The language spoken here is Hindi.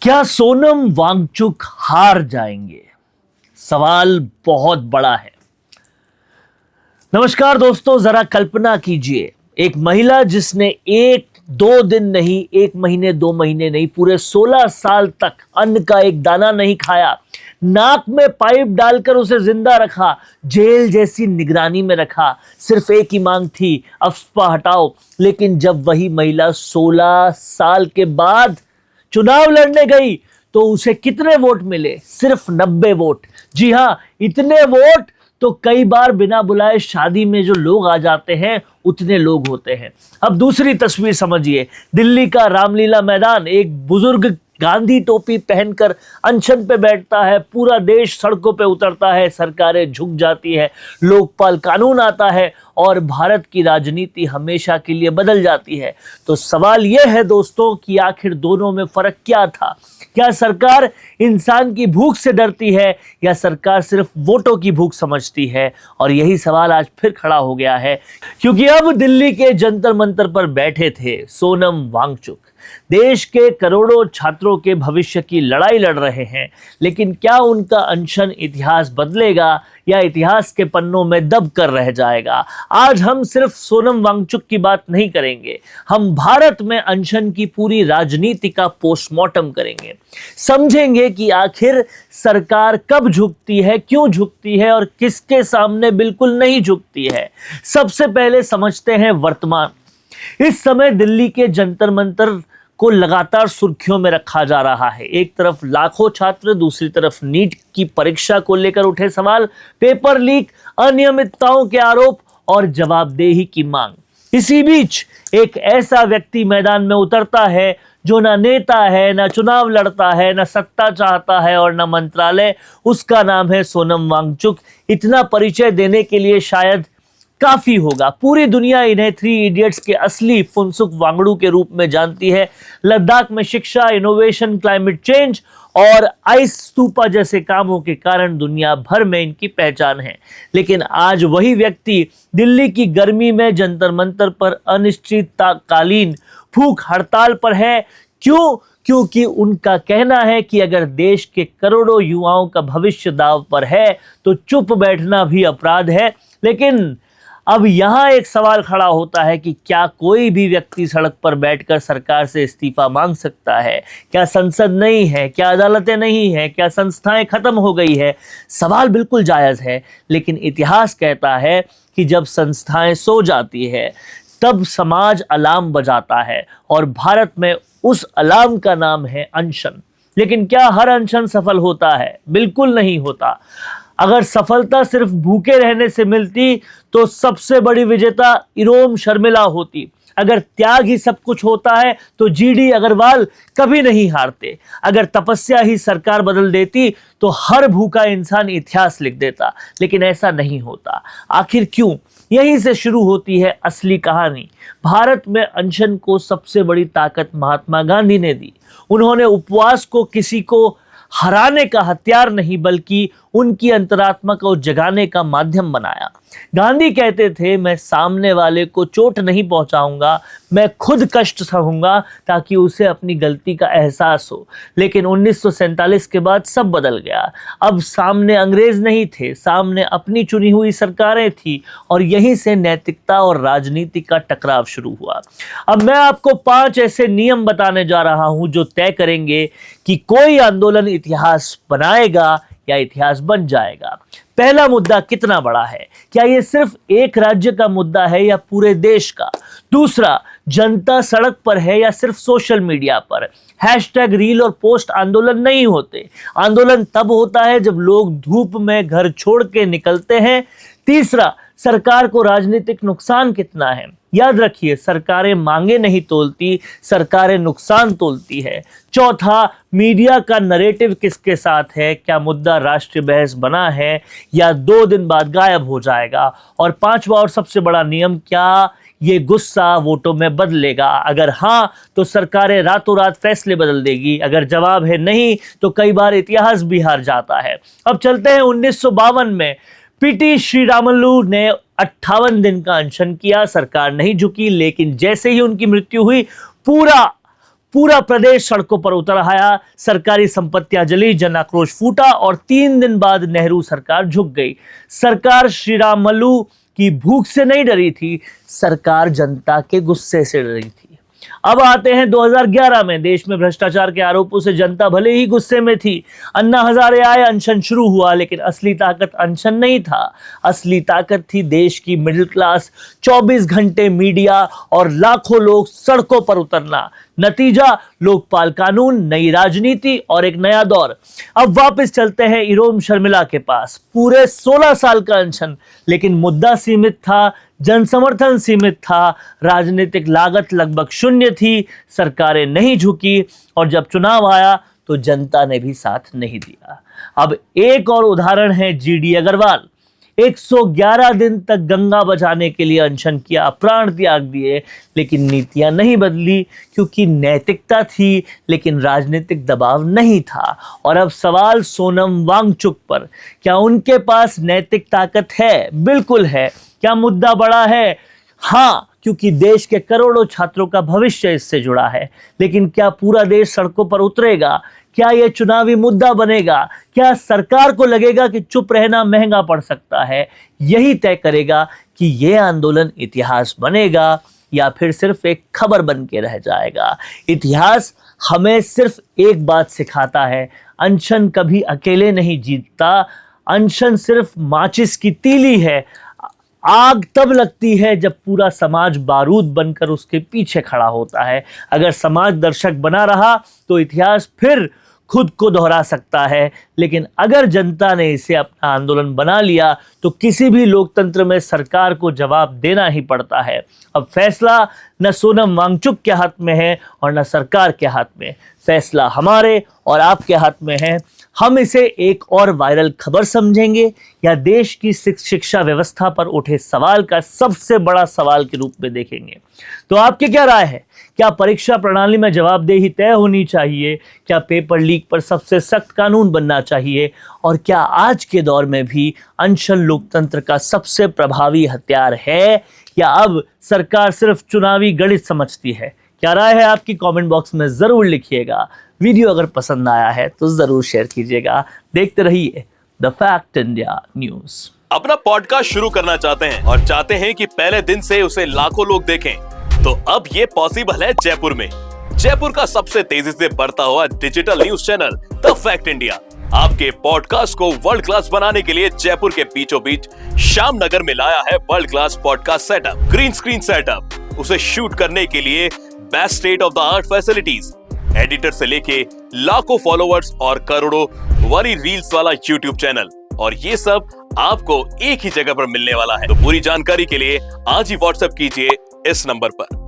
क्या सोनम वांगचुक हार जाएंगे? सवाल बहुत बड़ा है। नमस्कार दोस्तों, जरा कल्पना कीजिए, एक महिला जिसने एक दो दिन नहीं, एक महीने दो महीने नहीं, पूरे 16 साल तक अन्न का एक दाना नहीं खाया, नाक में पाइप डालकर उसे जिंदा रखा, जेल जैसी निगरानी में रखा, सिर्फ एक ही मांग थी, अफवाह हटाओ। लेकिन जब वही महिला 16 साल के बाद चुनाव लड़ने गई तो उसे कितने वोट मिले? सिर्फ 90 वोट। जी हां, इतने वोट तो कई बार बिना बुलाए शादी में जो लोग आ जाते हैं उतने लोग होते हैं। अब दूसरी तस्वीर समझिए, दिल्ली का रामलीला मैदान, एक बुजुर्ग गांधी टोपी पहनकर अनशन पे बैठता है, पूरा देश सड़कों पे उतरता है, सरकारें झुक जाती है, लोकपाल कानून आता है और भारत की राजनीति हमेशा के लिए बदल जाती है। तो सवाल यह है दोस्तों कि आखिर दोनों में फर्क क्या था? क्या सरकार इंसान की भूख से डरती है या सरकार सिर्फ वोटों की भूख समझती है? और यही सवाल आज फिर खड़ा हो गया है, क्योंकि अब दिल्ली के जंतर मंतर पर बैठे थे सोनम वांगचुक, देश के करोड़ों छात्रों के भविष्य की लड़ाई लड़ रहे हैं। लेकिन क्या उनका अनशन इतिहास बदलेगा या इतिहास के पन्नों में दब कर रह जाएगा? आज हम सिर्फ सोनम वांगचुक की बात नहीं करेंगे, हम भारत में अनशन की पूरी राजनीति का पोस्टमार्टम करेंगे, समझेंगे कि आखिर सरकार कब झुकती है, क्यों झुकती है और किसके सामने बिल्कुल नहीं झुकती है। सबसे पहले समझते हैं वर्तमान। इस समय दिल्ली के जंतर मंतर को लगातार सुर्खियों में रखा जा रहा है। एक तरफ लाखों छात्र, दूसरी तरफ नीट की परीक्षा को लेकर उठे सवाल, पेपर लीक, अनियमितताओं के आरोप और जवाबदेही की मांग। इसी बीच एक ऐसा व्यक्ति मैदान में उतरता है जो ना नेता है, ना चुनाव लड़ता है, ना सत्ता चाहता है और ना मंत्रालय। उसका नाम है सोनम वांगचुक। इतना परिचय देने के लिए शायद काफी होगा। पूरी दुनिया इन्हें थ्री इडियट्स के असली फुनसुक वांगड़ू के रूप में जानती है। लद्दाख में शिक्षा, इनोवेशन, क्लाइमेट चेंज और आइस स्तूपा जैसे कामों के कारण दुनिया भर में इनकी पहचान है। लेकिन आज वही व्यक्ति दिल्ली की गर्मी में जंतर मंतर पर अनिश्चितकालीन भूख हड़ताल पर है। क्यों? क्योंकि उनका कहना है कि अगर देश के करोड़ों युवाओं का भविष्य दांव पर है तो चुप बैठना भी अपराध है। लेकिन अब यहां एक सवाल खड़ा होता है कि क्या कोई भी व्यक्ति सड़क पर बैठकर सरकार से इस्तीफा मांग सकता है? क्या संसद नहीं है? क्या अदालतें नहीं है? क्या संस्थाएं खत्म हो गई है? सवाल बिल्कुल जायज है, लेकिन इतिहास कहता है कि जब संस्थाएं सो जाती है तब समाज अलार्म बजाता है, और भारत में उस अलार्म का नाम है अनशन। लेकिन क्या हर अनशन सफल होता है? बिल्कुल नहीं होता। अगर सफलता सिर्फ भूखे रहने से मिलती तो सबसे बड़ी विजेता इरोम शर्मिला होती। अगर त्याग ही सब कुछ होता है तो जीडी अग्रवाल कभी नहीं हारते। अगर तपस्या ही सरकार बदल देती तो हर भूखा इंसान इतिहास लिख देता। लेकिन ऐसा नहीं होता। आखिर क्यों? यहीं से शुरू होती है असली कहानी। भारत में अनशन को सबसे बड़ी ताकत महात्मा गांधी ने दी। उन्होंने उपवास को किसी को हराने का हथियार नहीं बल्कि उनकी अंतरात्मा को जगाने का माध्यम बनाया। गांधी कहते थे, मैं सामने वाले को चोट नहीं पहुंचाऊंगा, मैं खुद कष्ट सहूंगा ताकि उसे अपनी गलती का एहसास हो। लेकिन 1947 के बाद सब बदल गया। अब सामने अंग्रेज नहीं थे, सामने अपनी चुनी हुई सरकारें थी, और यहीं से नैतिकता और राजनीति का टकराव शुरू हुआ। अब मैं आपको 5 ऐसे नियम बताने जा रहा हूं जो तय करेंगे कि कोई आंदोलन इतिहास बनाएगा या इतिहास बन जाएगा। पहला मुद्दा कितना बड़ा है? क्या यह सिर्फ एक राज्य का मुद्दा है या पूरे देश का? दूसरा, जनता सड़क पर है या सिर्फ सोशल मीडिया पर? हैशटैग, रील और पोस्ट आंदोलन नहीं होते। आंदोलन तब होता है जब लोग धूप में घर छोड़ के निकलते हैं। तीसरा, सरकार को राजनीतिक नुकसान कितना है? याद रखिए, सरकारें मांगे नहीं तोलती, सरकारें नुकसान तोलती है। चौथा, मीडिया का नरेटिव किसके साथ है? क्या मुद्दा राष्ट्रीय बहस बना है या 2 दिन बाद गायब हो जाएगा? और पांचवा और सबसे बड़ा नियम, क्या ये गुस्सा वोटों में बदलेगा? अगर हाँ तो सरकारें रातों रात फैसले बदल देगी, अगर जवाब है नहीं तो कई बार इतिहास भी हार जाता है। अब चलते हैं 1952 में। पीटी श्रीरामुलु ने 58 दिन का अनशन किया, सरकार नहीं झुकी, लेकिन जैसे ही उनकी मृत्यु हुई पूरा प्रदेश सड़कों पर उतर आया, सरकारी संपत्तियां जली, जन आक्रोश फूटा और 3 दिन बाद नेहरू सरकार झुक गई। सरकार श्रीरामलू की भूख से नहीं डरी थी, सरकार जनता के गुस्से से डरी थी। अब आते हैं 2011 में। देश में भ्रष्टाचार के आरोपों से जनता भले ही गुस्से में थी। अन्ना हजारे आए, अनशन शुरू हुआ, लेकिन असली ताकत अनशन नहीं था। असली ताकत थी देश की मिडिल क्लास, 24 घंटे मीडिया और लाखों लोग सड़कों पर उतरना। नतीजा, लोकपाल कानून, नई राजनीति और एक नया दौर। अब वापस चलते हैं इरोम शर्मिला के पास। पूरे 16 साल का अनशन, लेकिन मुद्दा सीमित था, जन समर्थन सीमित था, राजनीतिक लागत लगभग शून्य थी, सरकारें नहीं झुकी और जब चुनाव आया तो जनता ने भी साथ नहीं दिया। अब एक और उदाहरण है जीडी अग्रवाल। 111 दिन तक गंगा बचाने के लिए अनशन किया, प्राण त्याग दिए, लेकिन नीतियां नहीं बदली क्योंकि नैतिकता थी लेकिन राजनीतिक दबाव नहीं था। और अब सवाल सोनम वांगचुक पर, क्या उनके पास नैतिक ताकत है? बिल्कुल है। क्या मुद्दा बड़ा है? हाँ, क्योंकि देश के करोड़ों छात्रों का भविष्य इससे जुड़ा है। लेकिन क्या पूरा देश सड़कों पर उतरेगा? क्या यह चुनावी मुद्दा बनेगा? क्या सरकार को लगेगा कि चुप रहना महंगा पड़ सकता है? यही तय करेगा कि यह आंदोलन इतिहास बनेगा या फिर सिर्फ एक खबर बन के रह जाएगा। इतिहास हमें सिर्फ एक बात सिखाता है, अनशन कभी अकेले नहीं जीतता। अनशन सिर्फ माचिस की तीली है। आग तब लगती है जब पूरा समाज बारूद बनकर उसके पीछे खड़ा होता है। अगर समाज दर्शक बना रहा तो इतिहास फिर खुद को दोहरा सकता है, लेकिन अगर जनता ने इसे अपना आंदोलन बना लिया तो किसी भी लोकतंत्र में सरकार को जवाब देना ही पड़ता है। अब फैसला न सोनम वांगचुक के हाथ में है और न सरकार के हाथ में, फैसला हमारे और आपके हाथ में है। हम इसे एक और वायरल खबर समझेंगे या देश की शिक्षा व्यवस्था पर उठे सवाल का सबसे बड़ा सवाल के रूप में देखेंगे? तो आपकी क्या राय है? क्या परीक्षा प्रणाली में जवाबदेही तय होनी चाहिए? क्या पेपर लीक पर सबसे सख्त कानून बनना चाहिए? और क्या आज के दौर में भी अनशन लोकतंत्र का सबसे प्रभावी हथियार है या अब सरकार सिर्फ चुनावी गणित समझती है? क्या राय है आपकी? कमेंट बॉक्स में जरूर लिखिएगा। वीडियो अगर पसंद आया है तो जरूर शेयर कीजिएगा। देखते रहिए द फैक्ट इंडिया न्यूज। अपना पॉडकास्ट शुरू करना चाहते हैं और चाहते हैं कि पहले दिन से उसे लाखों लोग देखें, तो अब ये पॉसिबल है जयपुर में। जयपुर का सबसे तेजी से बढ़ता हुआ digital news channel the fact India आपके पॉडकास्ट को वर्ल्ड क्लास बनाने के लिए जयपुर के बीचों बीच श्याम नगर में लाया है world class podcast setup, green screen setup, उसे शूट करने के लिए best state of the art facilities, editor से लेके लाखों फॉलोवर्स और करोड़ों वाली रील्स वाला यूट्यूब चैनल, और ये सब आपको एक ही जगह पर मिलने वाला है। तो पूरी जानकारी के लिए आज ही व्हाट्सएप कीजिए इस नंबर पर।